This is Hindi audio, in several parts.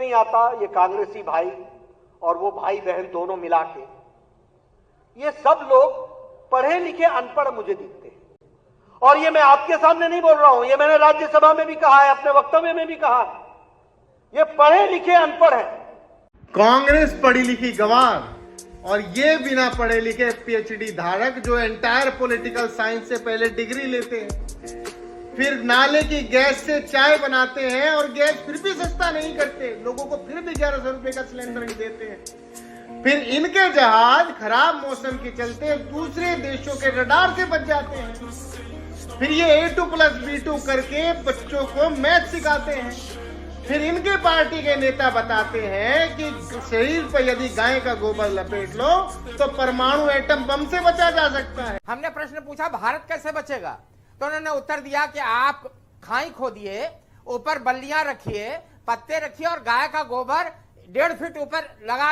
नहीं आता, ये कांग्रेसी भाई और वो भाई बहन दोनों मिला के, ये सब लोग पढ़े लिखे अनपढ़ मुझे दिखते हैं। और ये मैं आपके सामने नहीं बोल रहा हूं, ये मैंने राज्यसभा में भी कहा है, अपने वक्तव्य में भी कहा है, ये पढ़े लिखे अनपढ़ है। कांग्रेस पढ़ी लिखी गंवार और ये बिना पढ़े लिखे पीएचडी धारक जो एंटायर पॉलिटिकल साइंस से पहले डिग्री लेते हैं, फिर नाले की गैस से चाय बनाते हैं और गैस फिर भी सस्ता नहीं करते, लोगों को फिर भी 1100 रुपए का सिलेंडर ही देते हैं। फिर इनके जहाज खराब मौसम के चलते दूसरे देशों के रडार से बच जाते हैं। फिर ये A2+B2 करके बच्चों को मैथ सिखाते हैं। फिर इनके पार्टी के नेता बताते हैं कि शरीर पर यदि गाय का गोबर लपेट लो तो परमाणु एटम बम से बचा जा सकता है। हमने प्रश्न पूछा भारत कैसे बचेगा, तो उन्होंने उत्तर दिया कि आप खाई खोदिए, ऊपर बल्लियां रखिए, पत्ते रखिए और गाय का गोबर 1.5 फीट ऊपर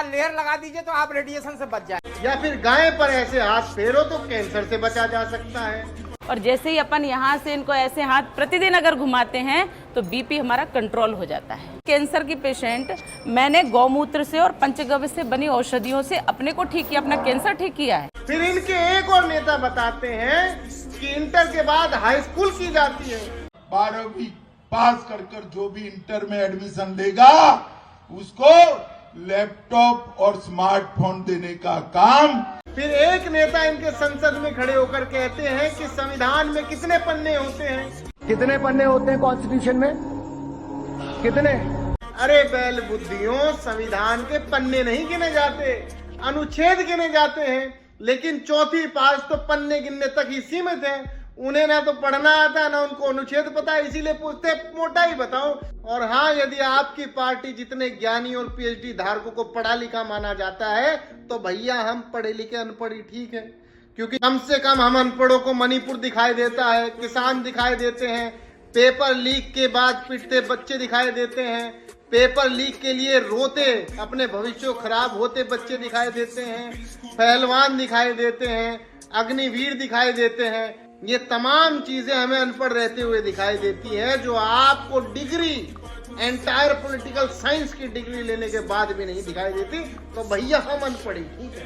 लेयर लगा दीजिए तो आप रेडिएशन से बच जाए। या फिर गाय पर ऐसे हाथ फेरो तो कैंसर से बचा जा सकता है। और जैसे ही अपन यहाँ से इनको ऐसे हाथ प्रतिदिन अगर घुमाते हैं तो बीपी हमारा कंट्रोल हो जाता है। कैंसर की पेशेंट मैंने गौमूत्र से और पंचगव्य से बनी औषधियों से अपने को ठीक किया, अपना कैंसर ठीक किया है। फिर इनके एक और नेता बताते हैं कि इंटर के बाद हाई स्कूल की जाती है। 12वीं पास कर जो भी इंटर में एडमिशन लेगा उसको लैपटॉप और स्मार्टफोन देने का काम। फिर एक नेता इनके संसद में खड़े होकर कहते हैं कि संविधान में कितने पन्ने होते हैं? कितने पन्ने होते हैं कॉन्स्टिट्यूशन में? कितने? अरे बैल बुद्धियों, संविधान के पन्ने नहीं गिने जाते, अनुच्छेद गिने जाते हैं। लेकिन चौथी पास तो पन्ने गिनने तक ही सीमित है। उन्हें ना तो पढ़ना आता ना उनको अनुच्छेद पता है, इसीलिए पूछते मोटा ही बताओ। और हाँ, यदि आपकी पार्टी जितने ज्ञानी और पीएचडी धारकों को पढ़ा लिखा माना जाता है तो भैया हम पढ़े लिखे अनपढ़ ही ठीक है, क्योंकि कम से कम हम अनपढ़ों को मणिपुर दिखाई देता है, किसान दिखाई देते हैं, पेपर लीक के बाद पिटते बच्चे दिखाई देते हैं, पेपर लीक के लिए रोते अपने भविष्य खराब होते बच्चे दिखाई देते हैं, पहलवान दिखाई देते हैं, अग्निवीर दिखाई देते हैं। ये तमाम चीजें हमें अनपढ़ रहते हुए दिखाई देती है, जो आपको डिग्री एंटायर पॉलिटिकल साइंस की डिग्री लेने के बाद भी नहीं दिखाई देती। तो भैया हम अनपढ़ ही ठीक है।